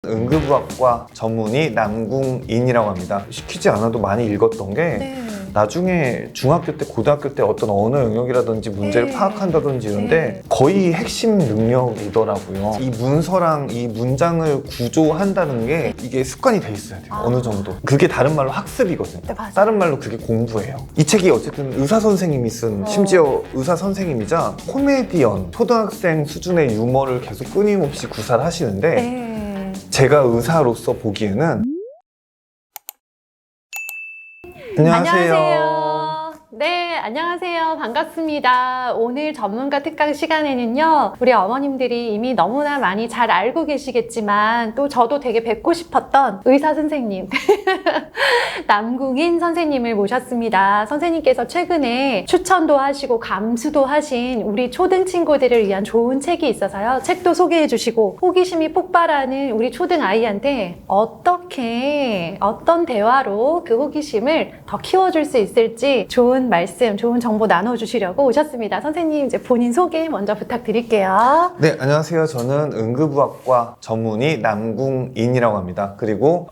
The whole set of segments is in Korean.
응급의학과 전문의 남궁인이라고 합니다. 시키지 않아도 많이 읽었던 게 나중에 중학교 때, 고등학교 때 어떤 언어 영역이라든지 문제를 파악한다든지 이런데 거의 핵심 능력이더라고요. 이 문서랑 이 문장을 구조한다는 게 이게 습관이 돼 있어야 돼요. 어느 정도. 그게 다른 말로 학습이거든요. 다른 말로 그게 공부예요. 이 책이 어쨌든 의사 선생님이 쓴, 심지어 의사 선생님이자 코미디언, 초등학생 수준의 유머를 계속 끊임없이 구사를 하시는데 제가 의사로서 보기에는 안녕하세요. 네, 안녕하세요. 반갑습니다. 오늘 전문가 특강 시간에는요, 우리 어머님들이 이미 너무나 많이 잘 알고 계시겠지만 또 저도 되게 뵙고 싶었던 의사 선생님 남궁인 선생님을 모셨습니다. 선생님께서 최근에 추천도 하시고 감수도 하신 우리 초등 친구들을 위한 좋은 책이 있어서요, 책도 소개해 주시고 호기심이 폭발하는 우리 초등 아이한테 어떻게 어떤 대화로 그 호기심을 더 키워줄 수 있을지 좋은 말씀, 좋은 정보 나눠주시려고 오셨습니다. 선생님, 이제 본인 소개 먼저 부탁드릴게요. 네, 안녕하세요. 저는 응급의학과 전문의 남궁인이라고 합니다. 그리고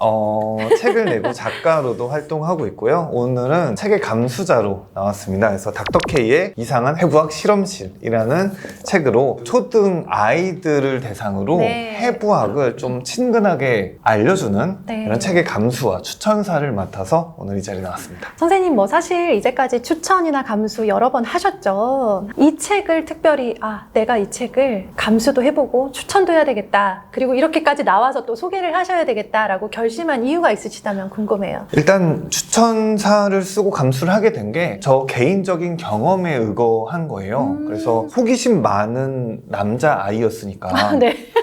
책을 내고 작가로도 활동하고 있고요. 오늘은 책의 감수자로 나왔습니다. 그래서 닥터케이의 이상한 해부학 실험실이라는 책으로 초등 아이들을 대상으로 해부학을 좀 친근하게 알려주는 이런 책의 감수와 추천사를 맡아서 오늘 이 자리에 나왔습니다. 선생님, 뭐 사실 이제까지 추천이나 감수 여러 번 하셨죠. 이 책을 특별히 내가 이 책을 감수도 해보고 추천도 해야 되겠다, 그리고 이렇게까지 나와서 또 소개를 하셔야 되겠다라고 결심한 이유가 있으시다면 궁금해요. 일단 추천사를 쓰고 감수를 하게 된 게 저 개인적인 경험에 의거한 거예요. 그래서 호기심 많은 남자아이였으니까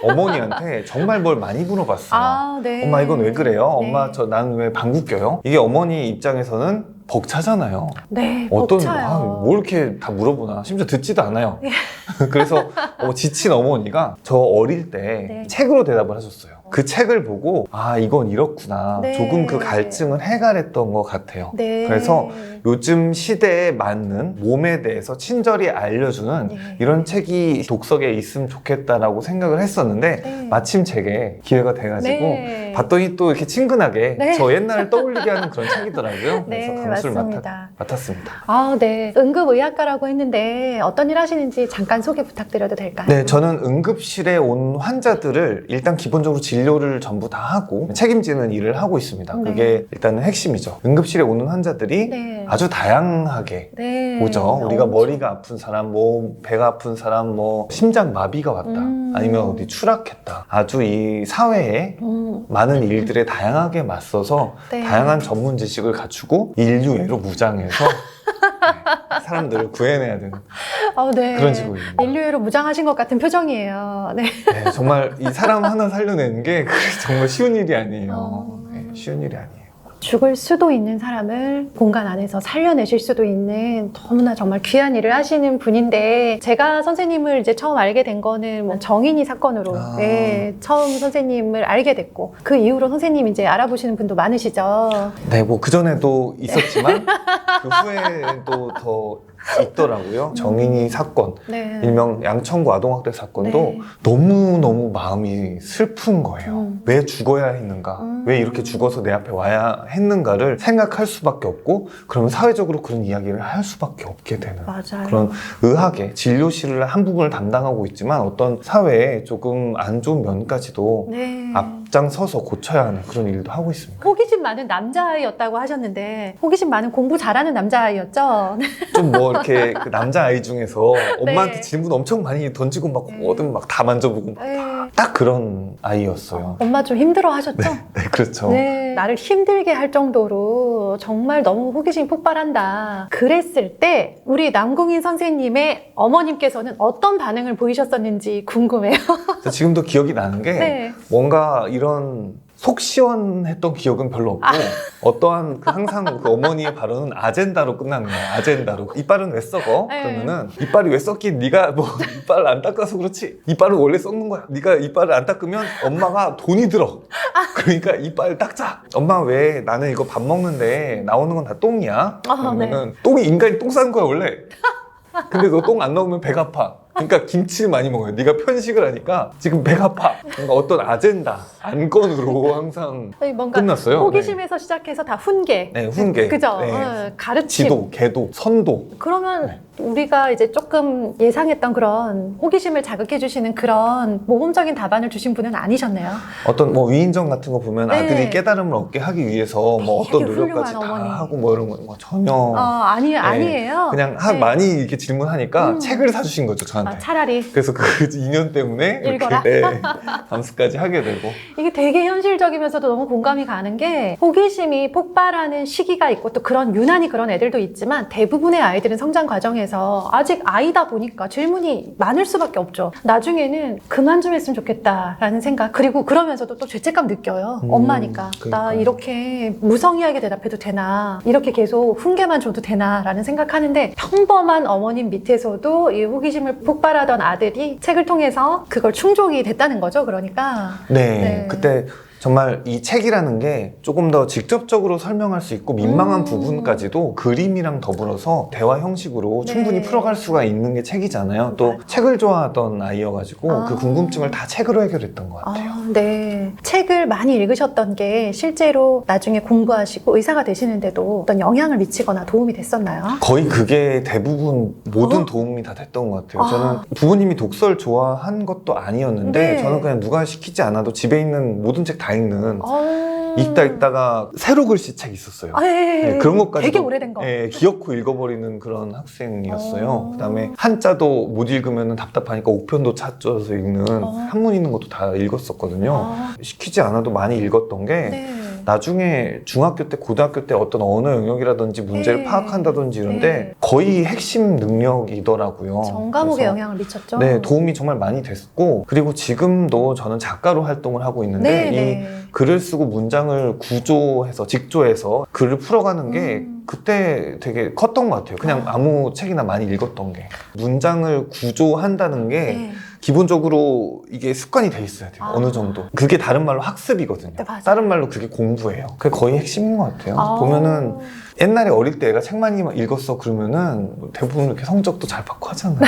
어머니한테 정말 뭘 많이 물어봤어요. 엄마 이건 왜 그래요? 엄마 나는 왜 방귀 껴요? 이게 어머니 입장에서는 벅차잖아요. 벅차요. 뭘 이렇게 다 물어보나. 심지어 듣지도 않아요. 그래서 지친 어머니가 저 어릴 때 책으로 대답을 하셨어요. 그 책을 보고 이건 이렇구나. 조금 그 갈증을 해결했던 것 같아요. 그래서 요즘 시대에 맞는 몸에 대해서 친절히 알려주는 이런 책이 독서계에 있으면 좋겠다라고 생각을 했었는데 마침 제게 기회가 돼가지고 봤더니 또 이렇게 친근하게 저 옛날을 떠올리게 하는 그런 책이더라고요. 그래서 감수를 맡았습니다. 응급의학과라고 했는데 어떤 일 하시는지 잠깐 소개 부탁드려도 될까요? 네, 저는 응급실에 온 환자들을 일단 기본적으로 진료를 전부 다 하고 책임지는 일을 하고 있습니다. 그게 일단은 핵심이죠. 응급실에 오는 환자들이 아주 다양하게 오죠. 우리가 머리가 아픈 사람, 배가 아픈 사람, 심장 마비가 왔다, 아니면 어디 추락했다. 아주 이 사회에 많은 일들에 다양하게 맞서서 다양한 전문 지식을 갖추고 인류애로 무장해서 사람들을 구해내야 되는 그런 직업입니다. 인류애로 무장하신 것 같은 표정이에요. 정말 이 사람 하나 살려내는 게 정말 쉬운 일이 아니에요. 쉬운 일이 아니에요. 죽을 수도 있는 사람을 공간 안에서 살려내실 수도 있는 너무나 정말 귀한 일을 하시는 분인데, 제가 선생님을 이제 처음 알게 된 거는 정인이 사건으로 처음 선생님을 알게 됐고, 그 이후로 선생님 이제 알아보시는 분도 많으시죠? 네, 그전에도 있었지만 그 후에도 더 있더라고요. 정인이 사건, 일명 양천구 아동학대 사건도 너무너무 마음이 슬픈 거예요. 왜 죽어야 했는가? 왜 이렇게 죽어서 내 앞에 와야 했는가를 생각할 수밖에 없고, 그러면 사회적으로 그런 이야기를 할 수밖에 없게 되는 그런 의학의 진료실을 한 부분을 담당하고 있지만 어떤 사회에 조금 안 좋은 면까지도 앞장서서 고쳐야 하는 그런 일도 하고 있습니다. 호기심 많은 남자아이였다고 하셨는데 호기심 많은 공부 잘하는 남자아이였죠? 좀 이렇게 그 남자아이 중에서 엄마한테 질문 엄청 많이 던지고 뭐든 다 만져보고 딱 그런 아이였어요. 엄마 좀 힘들어 하셨죠? 네, 그렇죠. 나를 힘들게 할 정도로 정말 너무 호기심이 폭발한다. 그랬을 때 우리 남궁인 선생님의 어머님께서는 어떤 반응을 보이셨었는지 궁금해요. 지금도 기억이 나는 게 뭔가 이런 속 시원했던 기억은 별로 없고 어떠한 항상 그 어머니의 발언은 아젠다로 끝나는 거예요. 아젠다로. 이빨은 왜 썩어? 그러면은 이빨이 왜 썩긴, 네가 이빨을 안 닦아서 그렇지. 이빨은 원래 썩는 거야. 네가 이빨을 안 닦으면 엄마가 돈이 들어. 그러니까 이빨 닦자. 엄마 왜 나는 이거 밥 먹는데 나오는 건 다 똥이야? 그러면은 똥이 인간이 똥 싸는 거야 원래. 근데 너 똥 안 넣으면 배가 아파. 그러니까 김치를 많이 먹어요. 네가 편식을 하니까 지금 배가 아파. 뭔가 어떤 아젠다, 안건으로 항상 뭔가 끝났어요. 호기심에서 시작해서 다 훈계. 네, 훈계. 그죠? 네. 가르침. 지도, 계도, 선도. 그러면 네. 우리가 이제 조금 예상했던 그런 호기심을 자극해주시는 그런 모범적인 답안을 주신 분은 아니셨네요. 어떤 뭐 위인전 같은 거 보면 네. 아들이 깨달음을 얻게 하기 위해서 뭐 어떤 되게 노력까지 훌륭한 다 어머니. 하고 뭐 이런 거 뭐 전혀 아니에요. 그냥 네. 많이 이렇게 질문하니까 책을 사주신 거죠 저한테. 차라리. 그래서 그 인연 때문에 읽어라. 이렇게 감수까지 하게 되고. 이게 되게 현실적이면서도 너무 공감이 가는 게 호기심이 폭발하는 시기가 있고 또 그런 유난히 그런 애들도 있지만 대부분의 아이들은 성장 과정에서 아직 아이다 보니까 질문이 많을 수밖에 없죠. 나중에는 그만 좀 했으면 좋겠다라는 생각, 그리고 그러면서도 또 죄책감 느껴요. 엄마니까. 나 그러니까요. 이렇게 무성의하게 대답해도 되나, 이렇게 계속 훈계만 줘도 되나 라는 생각하는데, 평범한 어머님 밑에서도 이 호기심을 폭발하던 아들이 책을 통해서 그걸 충족이 됐다는 거죠. 그러니까 네, 그때 정말 이 책이라는 게 조금 더 직접적으로 설명할 수 있고 민망한 부분까지도 그림이랑 더불어서 대화 형식으로 네. 충분히 풀어갈 수가 있는 게 책이잖아요. 또 책을 좋아하던 아이여가지고 그 궁금증을 다 책으로 해결했던 것 같아요. 네. 책을 많이 읽으셨던 게 실제로 나중에 공부하시고 의사가 되시는데도 어떤 영향을 미치거나 도움이 됐었나요? 거의 그게 대부분 모든 도움이 다 됐던 것 같아요. 저는 부모님이 독서를 좋아한 것도 아니었는데 네. 저는 그냥 누가 시키지 않아도 집에 있는 모든 책 다 읽는 읽다가 세로 글씨 책 있었어요. 네, 그런 것까지 되게 오래된 거. 기어코 읽어버리는 그런 학생이었어요. 그다음에 한자도 못 읽으면 답답하니까 옥편도 찾아서 읽는 한문 있는 것도 다 읽었었거든요. 시키지 않아도 많이 읽었던 게 나중에 중학교 때, 고등학교 때 어떤 언어 영역이라든지 문제를 파악한다든지 이런데 거의 핵심 능력이더라고요. 전 과목에 그래서 영향을 미쳤죠. 네, 도움이 정말 많이 됐고, 그리고 지금도 저는 작가로 활동을 하고 있는데 이 글을 쓰고 문장을 구조해서 직조해서 글을 풀어가는 게 그때 되게 컸던 것 같아요. 그냥 아무 책이나 많이 읽었던 게. 문장을 구조한다는 게 기본적으로 이게 습관이 돼 있어야 돼요. 어느 정도. 그게 다른 말로 학습이거든요. 네, 맞아요. 다른 말로 그게 공부예요. 그게 거의 핵심인 것 같아요. 보면은 옛날에 어릴 때 애가 책 많이 읽었어 그러면은 대부분 이렇게 성적도 잘 받고 하잖아요.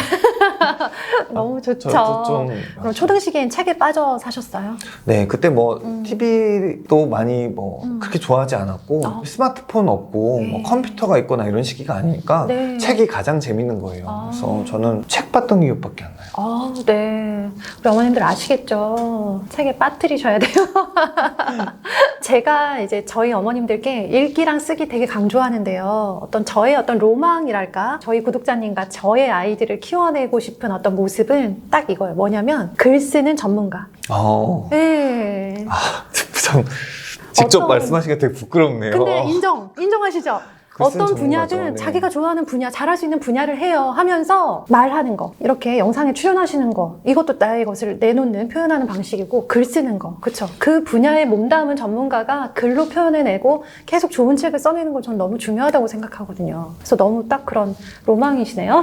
너무 좋죠. 저도 좀 그럼 초등시기엔 책에 빠져 사셨어요? 네, 그때 뭐 TV도 많이 뭐 그렇게 좋아하지 않았고 스마트폰 없고 뭐 컴퓨터가 있거나 이런 시기가 아니니까 책이 가장 재밌는 거예요. 그래서 저는 책 봤던 기억밖에 안 나요. 네. 우리 어머님들 아시겠죠? 책에 빠뜨리셔야 돼요. 제가 이제 저희 어머님들께 읽기랑 쓰기 되게 강조하는데요. 저의 어떤 로망이랄까? 저희 구독자님과 저의 아이들을 키워내고 싶은 어떤 모습은 딱 이거예요. 뭐냐면 글 쓰는 전문가. 네. 참 직접 말씀하시기가 되게 부끄럽네요. 근데 인정하시죠? 어떤 분야든 전문가죠. 네. 자기가 좋아하는 분야, 잘할 수 있는 분야를 해요 하면서 말하는 거, 이렇게 영상에 출연하시는 거, 이것도 나의 것을 내놓는, 표현하는 방식이고, 글 쓰는 거, 그쵸? 그 분야에 몸담은 전문가가 글로 표현해내고 계속 좋은 책을 써내는 건 전 너무 중요하다고 생각하거든요. 그래서 너무 딱 그런 로망이시네요.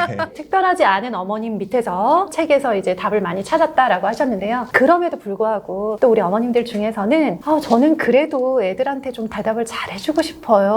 네. 특별하지 않은 어머님 밑에서 책에서 이제 답을 많이 찾았다라고 하셨는데요. 그럼에도 불구하고 또 우리 어머님들 중에서는 저는 그래도 애들한테 좀 대답을 잘해주고 싶어요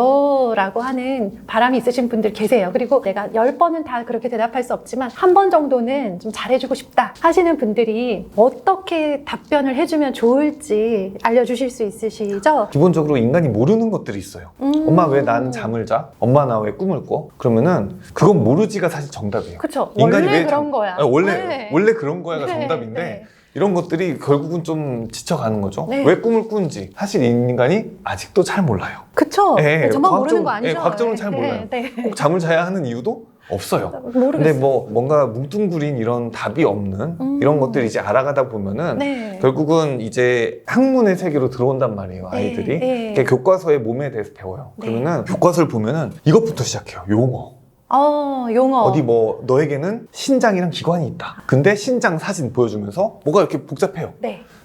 라고 하는 바람이 있으신 분들 계세요. 그리고 내가 10번은 다 그렇게 대답할 수 없지만 한 번 정도는 좀 잘해주고 싶다 하시는 분들이 어떻게 답변을 해주면 좋을지 알려주실 수 있으시죠? 기본적으로 인간이 모르는 것들이 있어요. 엄마 왜 나는 잠을 자? 엄마 나 왜 꿈을 꿔? 그러면은 그건 모르지가 사실 정답이에요. 그쵸. 인간이 원래 왜 그런 거야. 원래 그런 거야가 네, 정답인데 네. 이런 것들이 결국은 좀 지쳐가는 거죠. 네. 왜 꿈을 꾸는지 사실 인간이 아직도 잘 몰라요. 그쵸. 네, 저만 모르는 거 아니죠? 과학적으로는 잘 몰라요. 꼭 잠을 자야 하는 이유도 없어요. 모르겠어요. 근데 뭐 뭔가 뭉뚱그린 이런 답이 없는 이런 것들을 이제 알아가다 보면은 결국은 이제 학문의 세계로 들어온단 말이에요, 아이들이. 그러니까 교과서의 몸에 대해서 배워요. 그러면은 교과서를 보면은 이것부터 시작해요. 용어. 용어. 어디 뭐 너에게는 신장이랑 기관이 있다. 근데 신장 사진 보여주면서 뭐가 이렇게 복잡해요.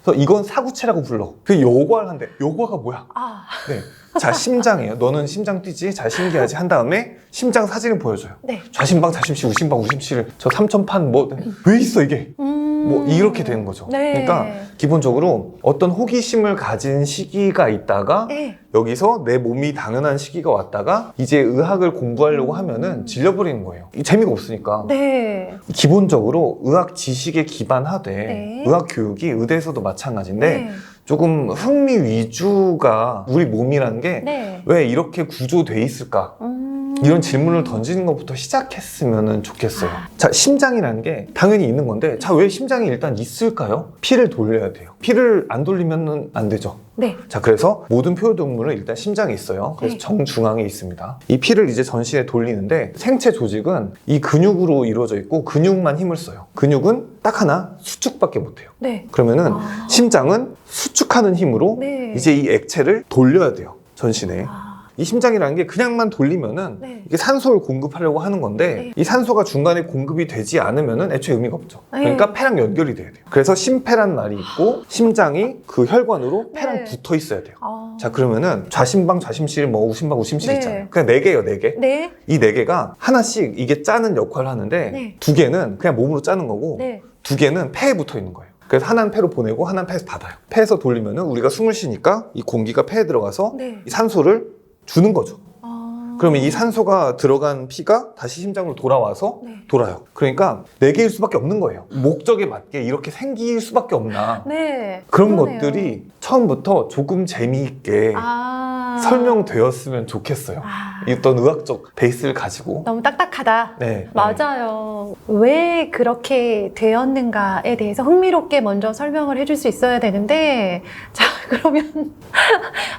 그래서 이건 사구체라고 불러. 그 요과를 한대. 요과가 뭐야? 아, 네. 자, 심장이에요. 너는 심장 뛰지? 잘 신기하지? 한 다음에 심장 사진을 보여줘요. 네. 좌심방, 좌심시, 우심방, 우심시를 저 3,000판 뭐 왜 있어 이게? 뭐 이렇게 되는 거죠. 네. 그러니까 기본적으로 어떤 호기심을 가진 시기가 있다가 네. 여기서 내 몸이 당연한 시기가 왔다가 이제 의학을 공부하려고 하면은 질려버리는 거예요. 재미가 없으니까. 네. 기본적으로 의학 지식에 기반하되 네. 의학 교육이 의대에서도 마찬가지인데 네. 조금 흥미 위주가 우리 몸이라는 게 왜 네. 이렇게 구조돼 있을까? 이런 질문을 던지는 것부터 시작했으면 좋겠어요. 자, 심장이라는 게 당연히 있는 건데, 자, 왜 심장이 일단 있을까요? 피를 돌려야 돼요. 피를 안 돌리면 안 되죠. 네. 자, 그래서 모든 포유동물은 일단 심장이 있어요. 그래서 네. 정중앙에 있습니다. 이 피를 이제 전신에 돌리는데 생체 조직은 이 근육으로 이루어져 있고 근육만 힘을 써요. 근육은 딱 하나 수축밖에 못해요. 네. 그러면은 심장은 수축하는 힘으로 네. 이제 이 액체를 돌려야 돼요. 전신에. 이 심장이라는 게 그냥만 돌리면은 네. 이게 산소를 공급하려고 하는 건데 네. 이 산소가 중간에 공급이 되지 않으면은 애초에 의미가 없죠. 네. 그러니까 폐랑 연결이 돼야 돼요. 그래서 심폐란 말이 있고 심장이 그 혈관으로 폐랑 네. 붙어 있어야 돼요. 아. 자, 그러면은 좌심방, 좌심실, 뭐 우심방, 우심실 네. 있잖아요. 그냥 4개예요, 4개. 네. 이 4개가 하나씩 이게 짜는 역할을 하는데 네. 2개는 그냥 몸으로 짜는 거고 네. 2개는 폐에 붙어 있는 거예요. 그래서 하나는 폐로 보내고 하나는 폐에서 받아요. 폐에서 돌리면은 우리가 숨을 쉬니까 이 공기가 폐에 들어가서 네. 이 산소를 주는 거죠. 아. 그러면 이 산소가 들어간 피가 다시 심장으로 돌아와서 네. 돌아요. 그러니까 4개일 수밖에 없는 거예요. 목적에 맞게 이렇게 생길 수밖에 없나. 네. 그런 그러네요. 것들이 처음부터 조금 재미있게 아. 설명되었으면 좋겠어요. 아. 어떤 의학적 베이스를 가지고. 너무 딱딱하다. 네. 맞아요. 왜 그렇게 되었는가에 대해서 흥미롭게 먼저 설명을 해줄 수 있어야 되는데, 자, 그러면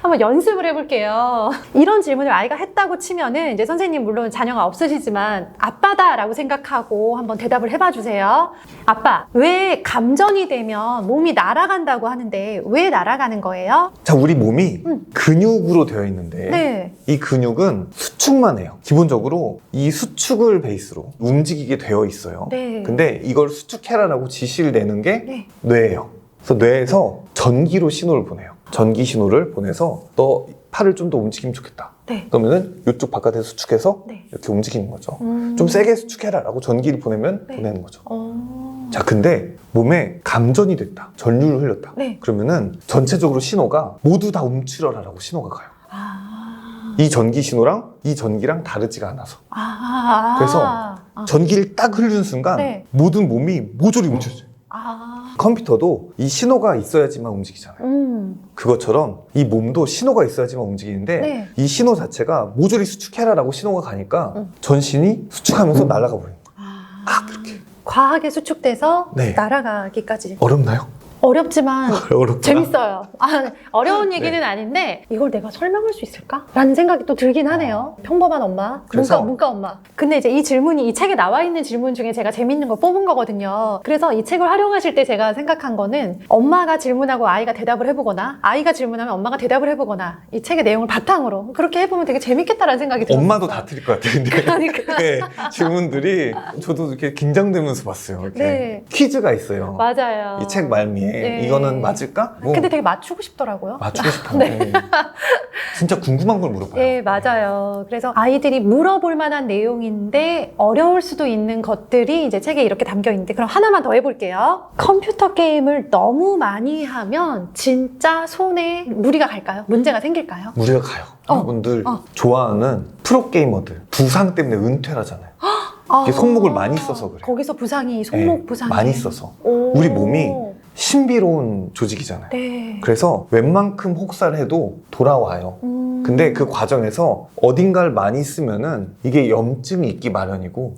한번 연습을 해볼게요. 이런 질문을 아이가 했다고 치면은, 이제 선생님 물론 자녀가 없으시지만, 아빠다라고 생각하고 한번 대답을 해봐 주세요. 아빠, 왜 감전이 되면 몸이 날아간다고 하는데, 왜 날아가는 거예요? 자, 우리 몸이 근육으로 되어 있는데 네. 이 근육은 수축만 해요. 기본적으로 이 수축을 베이스로 움직이게 되어 있어요. 네. 근데 이걸 수축해라라고 지시를 내는 게 네. 뇌예요. 그래서 뇌에서 전기로 신호를 보내요. 전기 신호를 보내서 너 팔을 좀 더 움직이면 좋겠다. 네. 그러면은 이쪽 바깥에서 수축해서 네. 이렇게 움직이는 거죠. 좀 세게 수축해라라고 전기를 보내면 네. 보내는 거죠. 어. 자, 근데 몸에 감전이 됐다. 전류를 흘렸다. 네. 그러면은 전체적으로 신호가 모두 다 움츠러라라고 신호가 가요. 아. 이 전기 신호랑 이 전기랑 다르지가 않아서. 아. 그래서 아. 전기를 딱 흐르는 순간 네. 모든 몸이 모조리 움츠러져요. 아. 컴퓨터도 이 신호가 있어야지만 움직이잖아요. 그것처럼 이 몸도 신호가 있어야지만 움직이는데 네. 이 신호 자체가 모조리 수축해라라고 신호가 가니까 전신이 수축하면서 날아가 버리는 거예요. 아, 그렇게. 과하게 수축돼서 네. 날아가기까지. 어렵나요? 어렵지만 어렵구나. 재밌어요. 아, 어려운 얘기는 네. 아닌데 이걸 내가 설명할 수 있을까? 라는 생각이 또 들긴 하네요. 평범한 엄마, 그래서- 문과 엄마. 근데 이제 이 질문이 이 책에 나와 있는 질문 중에 제가 재밌는 거 뽑은 거거든요. 그래서 이 책을 활용하실 때 제가 생각한 거는 엄마가 질문하고 아이가 대답을 해보거나 아이가 질문하면 엄마가 대답을 해보거나 이 책의 내용을 바탕으로 그렇게 해보면 되게 재밌겠다라는 생각이 들었어요. 엄마도 다 틀릴 것 같아요. 근데 그러니까. 네, 질문들이 저도 이렇게 긴장되면서 봤어요. 이렇게. 네. 퀴즈가 있어요. 맞아요. 이 책 말미에 네. 이거는 맞을까? 뭐 근데 되게 맞추고 싶더라고요. 맞추고 싶은데 진짜 궁금한 걸 물어봐요. 네, 맞아요. 그래서 아이들이 물어볼 만한 내용인데 어려울 수도 있는 것들이 이제 책에 이렇게 담겨 있는데 그럼 하나만 더 해볼게요. 컴퓨터 게임을 너무 많이 하면 진짜 손에 무리가 갈까요? 문제가 생길까요? 무리가 가요. 여러분들 좋아하는 프로게이머들 부상 때문에 은퇴를 하잖아요. 이게 손목을 많이 써서 그래요. 거기서 부상이 손목 네, 부상이 많이 써서. 오. 우리 몸이 신비로운 조직이잖아요. 네. 그래서 웬만큼 혹사를 해도 돌아와요. 근데 그 과정에서 어딘가를 많이 쓰면은 이게 염증이 있기 마련이고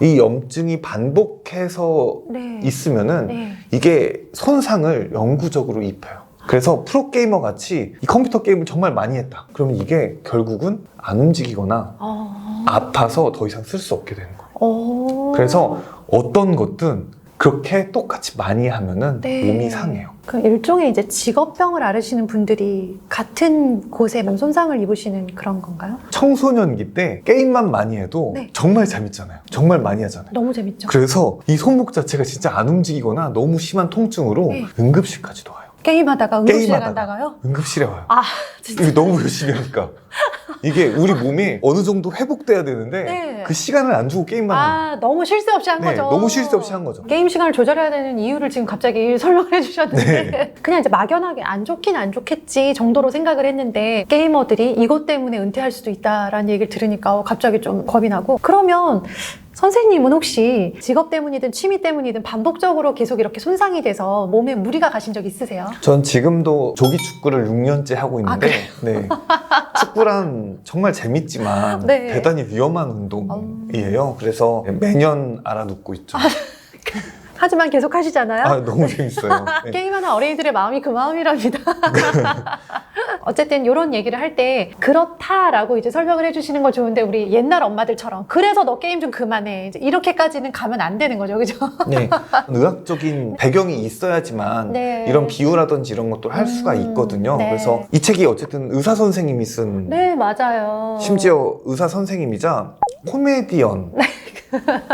이 염증이 반복해서 네. 있으면은 네. 이게 손상을 영구적으로 입혀요. 그래서 프로게이머 같이 이 컴퓨터 게임을 정말 많이 했다. 그러면 이게 결국은 안 움직이거나 아파서 더 이상 쓸 수 없게 되는 거예요. 그래서 어떤 것든 그렇게 똑같이 많이 하면은 네. 몸이 상해요. 그 일종의 이제 직업병을 앓으시는 분들이 같은 곳에 손상을 입으시는 그런 건가요? 청소년기 때 게임만 많이 해도 네. 정말 재밌잖아요. 정말 많이 하잖아요. 너무 재밌죠. 그래서 이 손목 자체가 진짜 안 움직이거나 너무 심한 통증으로 네. 응급실까지도 와요. 게임하다가 응급실에 게임하다가. 간다가요? 응급실에 와요. 아, 진짜. 이게 너무 열심히 하니까. 이게 우리 몸이 어느 정도 회복돼야 되는데 네. 그 시간을 안 주고 게임만 하는 거예요. 아, 너무 쉴 새 없이 한 네, 거죠. 너무 쉴 새 없이 한 거죠. 게임 시간을 조절해야 되는 이유를 지금 갑자기 설명을 해주셨는데 네. 그냥 이제 막연하게 안 좋긴 안 좋겠지 정도로 생각을 했는데 게이머들이 이것 때문에 은퇴할 수도 있다라는 얘기를 들으니까 갑자기 좀 겁이 나고 그러면 선생님은 혹시 직업 때문이든 취미 때문이든 반복적으로 계속 이렇게 손상이 돼서 몸에 무리가 가신 적 있으세요? 전 지금도 조기 축구를 6년째 하고 있는데 네. 축구란 정말 재밌지만 네. 대단히 위험한 운동이에요. 그래서 매년 알아눕고 있죠. 하지만 계속 하시잖아요. 아, 너무 재밌어요. 네. 게임하는 어린이들의 마음이 그 마음이랍니다. 어쨌든 이런 얘기를 할 때 그렇다라고 이제 설명을 해주시는 거 좋은데 우리 옛날 엄마들처럼 그래서 너 게임 좀 그만해 이제 이렇게까지는 가면 안 되는 거죠, 그죠? 네, 의학적인 배경이 있어야지만 네. 이런 비유라든지 이런 것도 할 수가 있거든요. 네. 그래서 이 책이 어쨌든 의사 선생님이 쓴 네, 맞아요. 심지어 의사 선생님이자 코미디언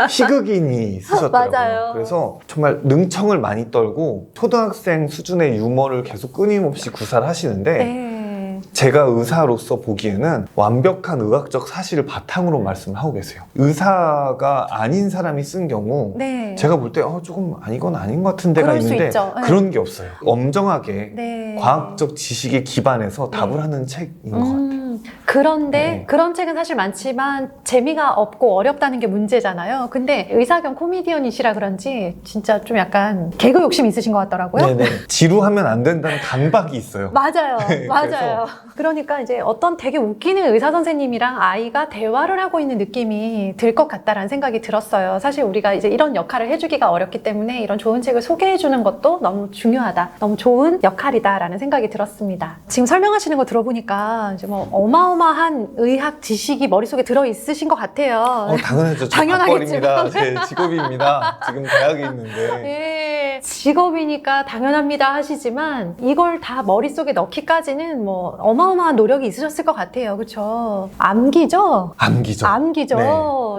희극인이 쓰셨더라고요. 맞아요. 그래서 정말 능청을 많이 떨고 초등학생 수준의 유머를 계속 끊임없이 구사를 하시는데 네. 제가 의사로서 보기에는 완벽한 의학적 사실을 바탕으로 말씀을 하고 계세요. 의사가 아닌 사람이 쓴 경우 네. 제가 볼 때 조금 이건 아닌 것 같은 데가 그럴 수 있는데 있죠. 네. 그런 게 없어요. 엄정하게 네. 과학적 지식에 기반해서 답을 하는 책인 것 같아요. 그런데 네. 그런 책은 사실 많지만 재미가 없고 어렵다는 게 문제잖아요. 근데 의사 겸 코미디언이시라 그런지 진짜 좀 약간 개그 욕심 있으신 것 같더라고요. 네네. 지루하면 안 된다는 강박이 있어요. 맞아요. 네, 맞아요. 그러니까 이제 어떤 되게 웃기는 의사 선생님이랑 아이가 대화를 하고 있는 느낌이 들 것 같다라는 생각이 들었어요. 사실 우리가 이제 이런 역할을 해주기가 어렵기 때문에 이런 좋은 책을 소개해주는 것도 너무 중요하다. 너무 좋은 역할이다라는 생각이 들었습니다. 지금 설명하시는 거 들어보니까 이제 뭐 어마어마한 의학 지식이 머릿속에 들어있으신 것 같아요. 당연하죠. 제 당연하겠지만. 밥벌입니다. 제 직업입니다. 지금 대학에 있는데. 네, 직업이니까 당연합니다 하시지만 이걸 다 머릿속에 넣기까지는 뭐 어마어마한 노력이 있으셨을 것 같아요. 그렇죠? 암기죠? 암기죠. 암기죠. 네.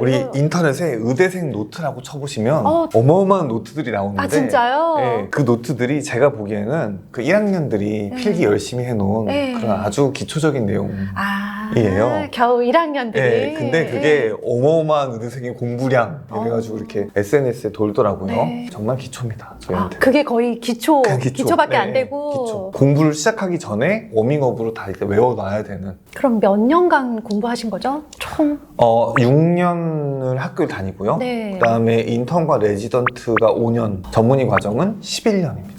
우리 이거- 인터넷에 의대생 노트라고 쳐보시면 어. 어마어마한 노트들이 나오는데 아, 진짜요? 네, 그 노트들이 제가 보기에는 그 1학년들이 네. 필기 열심히 해놓은 네. 그런 아주 기초적인 내용. 아, 이에요. 겨우 1학년들이. 네, 근데 그게 어마어마한 의대생의 공부량 이래가지고 어. 이렇게 SNS에 돌더라고요. 네. 정말 기초입니다. 아, 저희한테. 그게 거의 그냥 기초밖에 안 네, 되고. 기초. 공부를 시작하기 전에 워밍업으로 다 이렇게 외워놔야 되는. 그럼 몇 년간 공부하신 거죠? 총? 6년을 학교를 다니고요. 네. 그다음에 인턴과 레지던트가 5년, 전문의 과정은 11년입니다.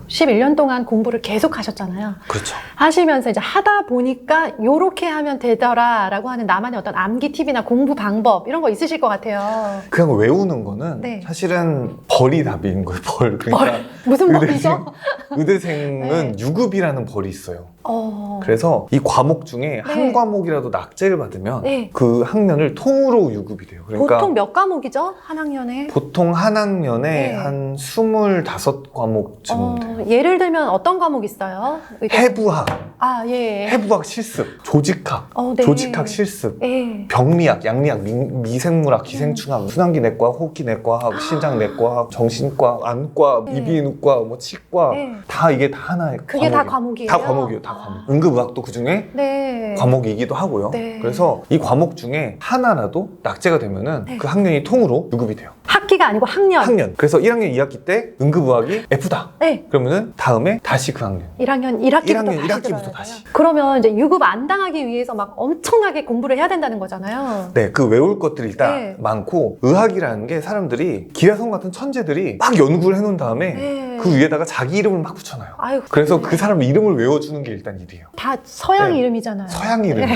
11년 동안 공부를 계속 하셨잖아요. 그렇죠. 하시면서 이제 하다 보니까 요렇게 하면 되더라라고 하는 나만의 어떤 암기 팁이나 공부 방법 이런 거 있으실 것 같아요. 그냥 외우는 거는 네. 사실은 벌이 답인 거예요. 벌. 그러니까 무슨 벌이죠? 의대생은 네. 유급이라는 벌이 있어요. 그래서 이 과목 중에 한 네. 과목이라도 낙제를 받으면 네. 그 학년을 통으로 유급이 돼요. 그러니까 보통 몇 과목이죠? 한 학년에? 보통 한 학년에 네. 한 25과목쯤 돼요. 예를 들면 어떤 과목 있어요? 해부학, 아, 예. 해부학 실습, 조직학, 네. 조직학 실습, 예. 병리학, 양리학, 미생물학, 기생충학, 순환기내과, 호흡기내과학, 신장내과학, 정신과, 안과, 네. 이비인후과, 뭐 치과 네. 다 이게 다 하나의 그게 다 과목이에요. 과목이에요? 다 과목이에요. 다 과목. 응급의학도 그 중에 네. 과목이기도 하고요. 네. 그래서 이 과목 중에 하나라도 낙제가 되면은 네. 그 학년이 통으로 유급이 돼요. 학기가 아니고 학년. 학년. 그래서 1학년 2학기 때 응급의학이 F다. 네. 그러면은 다음에 다시 그 학년. 1학년 1학기부터 1학년 다시 1학기부터 들어야 다시. 돼요. 그러면 이제 유급 안 당하기 위해서 막 엄청나게 공부를 해야 된다는 거잖아요. 네, 그 외울 것들이 일단 네. 많고 의학이라는 게 사람들이 기라성 같은 천재들이 막 연구를 해놓은 다음에 네. 그 위에다가 자기 이름을 막 붙여놔요. 아유, 그래서 그 사람 이름을 외워주는 게 일단 일이에요. 다 서양 네. 이름이잖아요. 서양 이름. 네.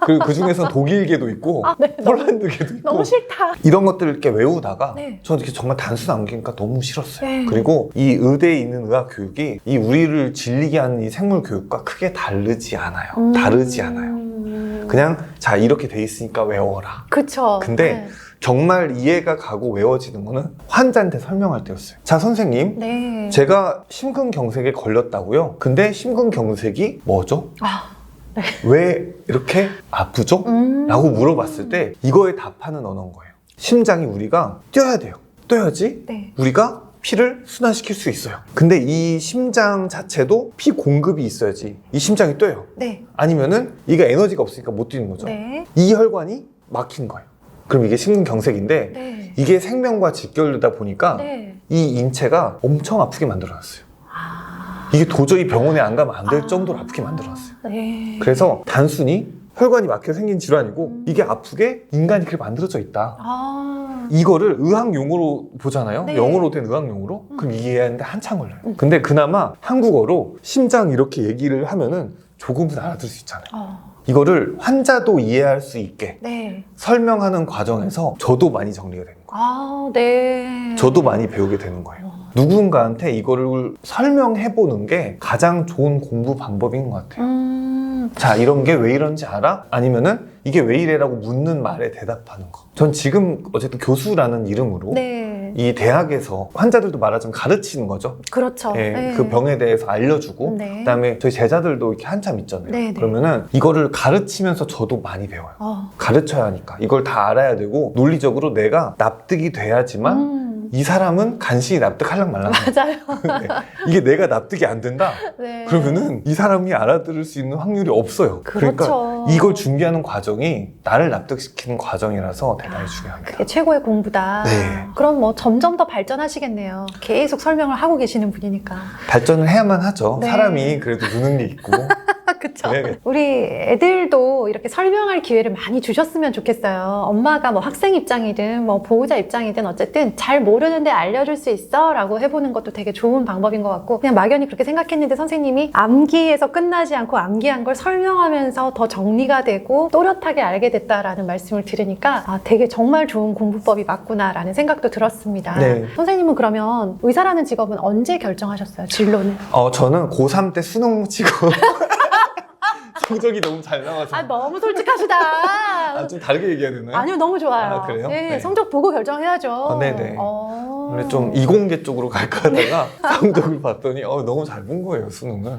그리고 그 중에서 독일계도 있고 네, 폴란드계도 있고 너무 싫다. 이런 것들을 이렇게 외우다가 네. 저는 이렇게 정말 단순 암기니까 너무 싫었어요. 네. 그리고 이 의대에 있는 의학 교육이 이 우리를 질리게 하는 이 생물 교육과 크게 다르지 않아요. 다르지 않아요. 그냥 자 이렇게 돼 있으니까 외워라. 그쵸. 근데 네. 정말 이해가 가고 외워지는 거는 환자한테 설명할 때였어요. 자, 선생님. 네. 제가 심근경색에 걸렸다고요? 근데 심근경색이 뭐죠? 네. 왜 이렇게 아프죠? 라고 물어봤을 때 이거에 답하는 언어인 거예요. 심장이 우리가 뛰어야 돼요. 뛰어야지 네. 우리가 피를 순환시킬 수 있어요. 근데 이 심장 자체도 피 공급이 있어야지 이 심장이 뛰어요. 네. 아니면은 이게 에너지가 없으니까 못 뛰는 거죠. 네. 이 혈관이 막힌 거예요. 그럼 이게 심근경색인데 네. 이게 생명과 직결되다 보니까 네. 이 인체가 엄청 아프게 만들어놨어요. 이게 도저히 병원에 안 가면 안 될 정도로 아프게 만들어놨어요. 네. 그래서 단순히 혈관이 막혀 생긴 질환이고 이게 아프게 인간이 그렇게 만들어져 있다. 이거를 의학 용어로 보잖아요. 네. 영어로 된 의학 용어로. 그럼 이해하는데 한참 걸려요. 근데 그나마 한국어로 심장 이렇게 얘기를 하면은 조금은 알아들 수 있잖아요. 이거를 환자도 이해할 수 있게 네. 설명하는 과정에서 저도 많이 정리가 되는 거예요. 네. 저도 많이 배우게 되는 거예요. 누군가한테 이거를 설명해보는 게 가장 좋은 공부 방법인 것 같아요. 자, 이런 게 왜 이런지 알아? 아니면은 이게 왜 이래라고 묻는 말에 대답하는 거. 전 지금 어쨌든 교수라는 이름으로 네. 이 대학에서 환자들도 말하자면 가르치는 거죠. 그렇죠. 예, 네. 그 병에 대해서 알려주고 네. 그다음에 저희 제자들도 이렇게 한참 있잖아요. 네, 네. 그러면은 이거를 가르치면서 저도 많이 배워요. 가르쳐야 하니까 이걸 다 알아야 되고 논리적으로 내가 납득이 돼야지만 이 사람은 간신히 납득하려고 말랑 맞아요. 네. 이게 내가 납득이 안 된다? 네. 그러면은 이 사람이 알아들을 수 있는 확률이 없어요. 그렇죠. 그러니까 이걸 준비하는 과정이 나를 납득시키는 과정이라서 대단히 중요합니다. 그게 최고의 공부다. 네. 그럼 뭐 점점 더 발전하시겠네요. 계속 설명을 하고 계시는 분이니까. 발전을 해야만 하죠. 네. 사람이 그래도 무능력이 있고. 그쵸. 그래야겠죠. 우리 애들도 이렇게 설명할 기회를 많이 주셨으면 좋겠어요. 엄마가 뭐 학생 입장이든 뭐 보호자 입장이든 어쨌든 잘 모르는데 알려줄 수 있어? 라고 해보는 것도 되게 좋은 방법인 것 같고 그냥 막연히 그렇게 생각했는데 선생님이 암기에서 끝나지 않고 암기한 걸 설명하면서 더 정리가 되고 또렷하게 알게 됐다라는 말씀을 들으니까 아, 되게 정말 좋은 공부법이 맞구나라는 생각도 들었습니다. 네. 선생님은 그러면 의사라는 직업은 언제 결정하셨어요? 진로는? 저는 고3 때 수능 치고 성적이 너무 잘 나와서 아 너무 솔직하시다. 좀 다르게 얘기해야 되나요? 아니요, 너무 좋아요. 아, 그래요? 네, 네. 성적 보고 결정해야죠. 네네. 원래 좀 이공계 쪽으로 갈까 하다가 성적을 봤더니 너무 잘 본 거예요, 수능을.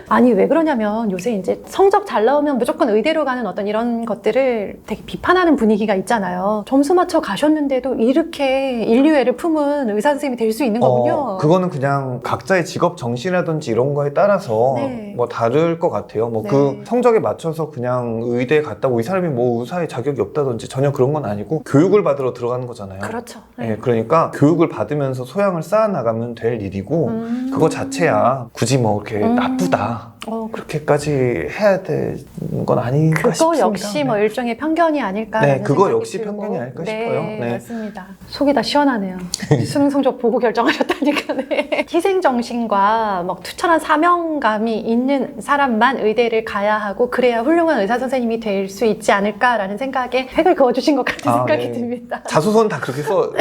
아니 왜 그러냐면 요새 이제 성적 잘 나오면 무조건 의대로 가는 어떤 이런 것들을 되게 비판하는 분위기가 있잖아요. 점수 맞춰 가셨는데도 이렇게 인류애를 품은 의사 선생님이 될 수 있는 거군요. 그거는 그냥 각자의 직업 정신이라든지 이런 거에 따라서 네. 뭐 다를 것 같아요. 뭐 그 네. 성적에 맞춰서 그냥 의대에 갔다고 이 사람이 뭐 의사의 자격이 없다든지 전혀 그런 건 아니고 교육을 받으러 들어가는 거잖아요. 그렇죠. 네, 그러니까 교육을 받으면서 소양을 쌓아나가면 될 일이고 그거 자체야 굳이 뭐 이렇게 나쁘다 그렇게까지 해야 되는 건 아닌가 그거 싶습니다. 역시 뭐 일종의 편견이 아닐까라는 네, 그거 생각이 역시 들고. 편견이 아닐까 네, 싶어요. 네. 맞습니다. 속이 다 시원하네요. 수능 성적 보고 결정하셨다니까. 네. 희생 정신과 막 투철한 사명감이 있는 사람만 의대를 가야 하고 그래야 훌륭한 의사 선생님이 될 수 있지 않을까라는 생각에 획을 그어주신 것 같은 생각이 네. 듭니다. 자소서는 다 그렇게 써.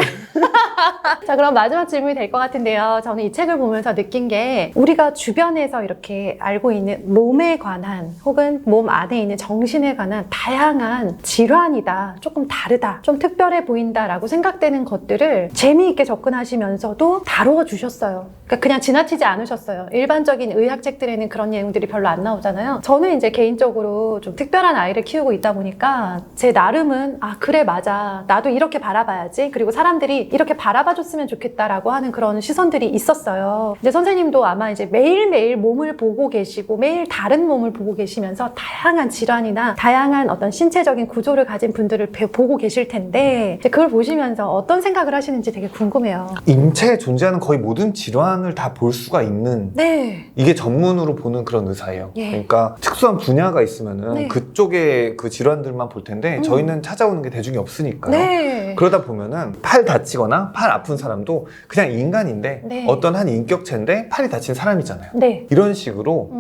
자, 그럼 마지막 질문이 될 것 같은데요. 저는 이 책을 보면서 느낀 게 우리가 주변에서 이렇게 알고 있는 몸에 관한 혹은 몸 안에 있는 정신에 관한 다양한 질환이다. 조금 다르다. 좀 특별해 보인다라고 생각되는 것들을 재미있게 접근하시면서도 다루어 주셨어요. 그러니까 그냥 지나치지 않으셨어요. 일반적인 의학책들에는 그런 내용들이 별로 안 나오잖아요. 저는 이제 개인적으로 좀 특별한 아이를 키우고 있다 보니까 제 나름은 아 그래 맞아. 나도 이렇게 바라봐야지. 그리고 사람들이 이렇게 바라봐줬으면 좋겠다라고 하는 그런 시선들이 있었어요. 근데 선생님도 아마 이제 매일매일 몸을 보고 계시고 매일 다른 몸을 보고 계시면서 다양한 질환이나 다양한 어떤 신체적인 구조를 가진 분들을 보고 계실 텐데 이제 그걸 보시면서 어떤 생각을 하시는지 되게 궁금해요. 인체에 존재하는 거의 모든 질환을 다 볼 수가 있는 네. 이게 전문으로 보는 그런 의사예요. 예. 그러니까 특수한 분야가 있으면은 네. 그쪽의 그 질환들만 볼 텐데 저희는 찾아오는 게 대중이 없으니까요. 네. 그러다 보면은 팔 다치거나 팔 아픈 사람도 그냥 인간인데 네. 어떤 한 인격체인데 팔이 다친 사람이잖아요. 네. 이런 식으로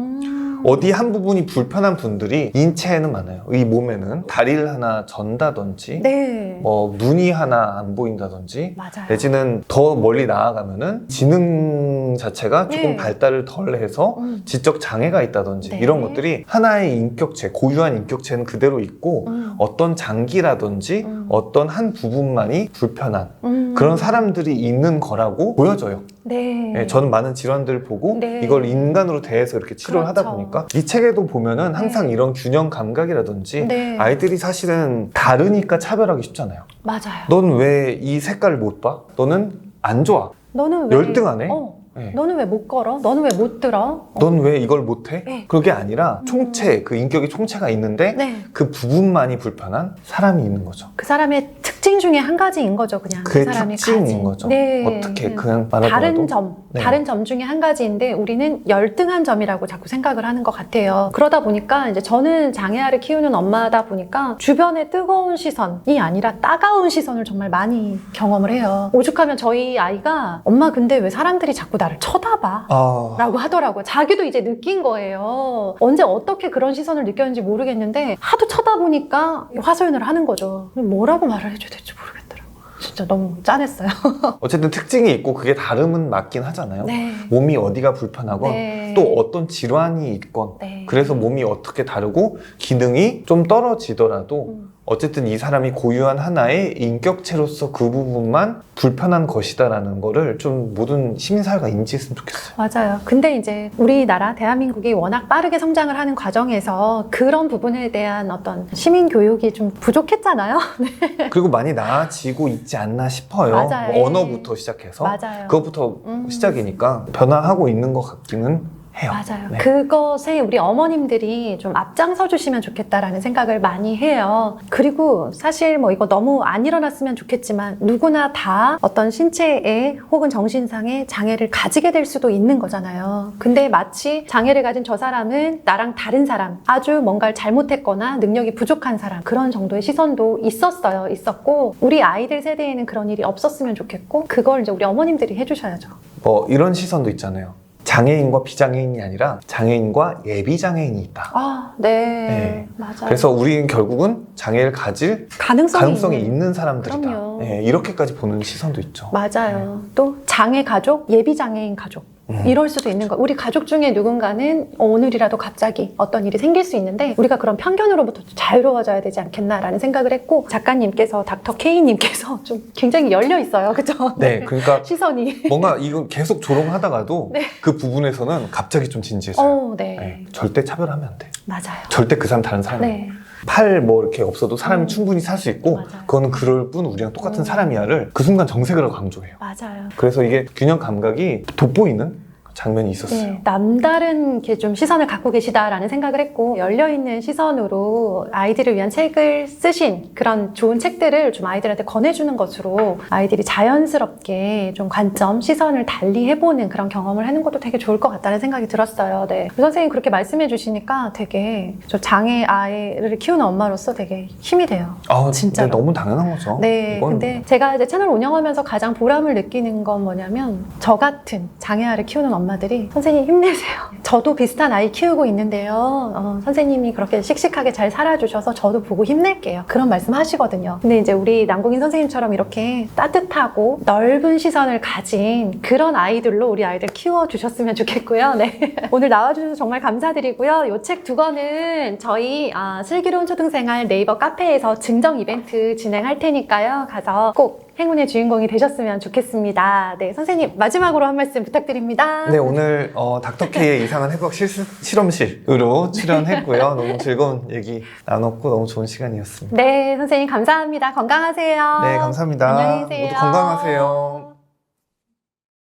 어디 한 부분이 불편한 분들이 인체에는 많아요. 이 몸에는 다리를 하나 전다든지 네. 뭐 눈이 하나 안 보인다든지 맞아요. 내지는 더 멀리 나아가면은 지능 자체가 조금 네. 발달을 덜 해서 지적 장애가 있다든지 네. 이런 것들이 하나의 인격체, 고유한 인격체는 그대로 있고 어떤 장기라든지 어떤 한 부분만이 불편한 그런 사람들이 있는 거라고 보여져요. 네. 네, 저는 많은 질환들을 보고 네. 이걸 인간으로 대해서 이렇게 치료를 그렇죠. 하다 보니까 이 책에도 보면은 항상 네. 이런 균형 감각이라든지 네. 아이들이 사실은 다르니까 차별하기 쉽잖아요. 맞아요. 넌 왜 이 색깔을 못 봐? 너는 안 좋아. 너는 왜 열등하네? 네. 너는 왜 못 걸어? 너는 왜 못 들어? 넌 왜 이걸 못해? 네. 그게 아니라 총체, 그 인격의 총체가 있는데 네. 그 부분만이 불편한 사람이 있는 거죠. 그 사람의 특징 중에 한 가지인 거죠, 그냥. 그의 그 사람이 특징인 가진. 거죠. 네. 어떻게 그냥 말하더라도 다른 점, 네. 다른 점 중에 한 가지인데 우리는 열등한 점이라고 자꾸 생각을 하는 것 같아요. 그러다 보니까 이제 저는 장애아를 키우는 엄마다 보니까 주변의 뜨거운 시선이 아니라 따가운 시선을 정말 많이 경험을 해요. 오죽하면 저희 아이가 엄마 근데 왜 사람들이 자꾸 나를 쳐다봐? 라고 하더라고요. 자기도 이제 느낀 거예요. 언제 어떻게 그런 시선을 느꼈는지 모르겠는데 하도 쳐다보니까 화소연을 하는 거죠. 뭐라고 말을 해줘야 될지 모르겠더라고요. 진짜 너무 짠했어요. 어쨌든 특징이 있고 그게 다름은 맞긴 하잖아요. 네. 몸이 어디가 불편하건 네. 또 어떤 질환이 있건 네. 그래서 몸이 어떻게 다르고 기능이 좀 떨어지더라도 어쨌든 이 사람이 고유한 하나의 인격체로서 그 부분만 불편한 것이다라는 거를 좀 모든 시민사회가 인지했으면 좋겠어요. 맞아요. 근데 이제 우리나라 대한민국이 워낙 빠르게 성장을 하는 과정에서 그런 부분에 대한 어떤 시민 교육이 좀 부족했잖아요. 그리고 많이 나아지고 있지 않나 싶어요. 맞아요. 뭐 언어부터 시작해서 맞아요. 그것부터 시작이니까 변화하고 있는 것 같기는 해요. 맞아요. 네. 그것에 우리 어머님들이 좀 앞장서 주시면 좋겠다라는 생각을 많이 해요. 그리고 사실 뭐 이거 너무 안 일어났으면 좋겠지만 누구나 다 어떤 신체에 혹은 정신상의 장애를 가지게 될 수도 있는 거잖아요. 근데 마치 장애를 가진 저 사람은 나랑 다른 사람, 아주 뭔가를 잘못했거나 능력이 부족한 사람, 그런 정도의 시선도 있었고 우리 아이들 세대에는 그런 일이 없었으면 좋겠고 그걸 이제 우리 어머님들이 해주셔야죠. 뭐 이런 시선도 있잖아요. 장애인과 비장애인이 아니라 장애인과 예비장애인이 있다. 아, 네. 맞아요. 그래서 우리는 결국은 장애를 가질 가능성이 있는 사람들이다. 그럼요. 네, 이렇게까지 보는 시선도 있죠. 맞아요. 또 장애 가족, 예비 장애인 가족. 이럴 수도 있는 거. 우리 가족 중에 누군가는 오늘이라도 갑자기 어떤 일이 생길 수 있는데 우리가 그런 편견으로부터 자유로워져야 되지 않겠나라는 생각을 했고 작가님께서 닥터 K님께서 좀 굉장히 열려 있어요. 그죠? 네, 그러니까 시선이. 뭔가 이건 계속 조롱하다가도 네. 그 부분에서는 갑자기 좀 진지해져요. 네. 네, 절대 차별하면 안 돼. 맞아요. 절대 그 사람 다른 사람이에요. 네. 팔 뭐 이렇게 없어도 사람이 충분히 살 수 있고 맞아요. 그거는 그럴 뿐 우리랑 똑같은 사람이야를 그 순간 정색으로 강조해요. 맞아요. 그래서 이게 균형 감각이 돋보이는 장면이 있었어요. 네, 남다른 이렇게 좀 시선을 갖고 계시다라는 생각을 했고 열려있는 시선으로 아이들을 위한 책을 쓰신 그런 좋은 책들을 좀 아이들한테 권해주는 것으로 아이들이 자연스럽게 좀 관점, 시선을 달리 해보는 그런 경험을 하는 것도 되게 좋을 것 같다는 생각이 들었어요. 네. 선생님 그렇게 말씀해 주시니까 되게 저 장애 아이를 키우는 엄마로서 되게 힘이 돼요. 진짜 네, 너무 당연한 거죠. 네, 이건 근데 제가 이제 채널 운영하면서 가장 보람을 느끼는 건 뭐냐면 저 같은 장애아를 키우는 엄마들이 선생님 힘내세요. 저도 비슷한 아이 키우고 있는데요. 선생님이 그렇게 씩씩하게 잘 살아주셔서 저도 보고 힘낼게요. 그런 말씀 하시거든요. 근데 이제 우리 남궁인 선생님처럼 이렇게 따뜻하고 넓은 시선을 가진 그런 아이들로 우리 아이들 키워주셨으면 좋겠고요. 네. 오늘 나와주셔서 정말 감사드리고요. 이 책 두 권은 저희 슬기로운 초등생활 네이버 카페에서 증정 이벤트 진행할 테니까요. 가서 꼭 행운의 주인공이 되셨으면 좋겠습니다. 네, 선생님 마지막으로 한 말씀 부탁드립니다. 네, 오늘 닥터 K의 이상한 해부학 실험실으로 출연했고요. 너무 즐거운 얘기 나눴고 너무 좋은 시간이었습니다. 네, 선생님 감사합니다. 건강하세요. 네, 감사합니다. 안녕히 계세요. 모두 건강하세요.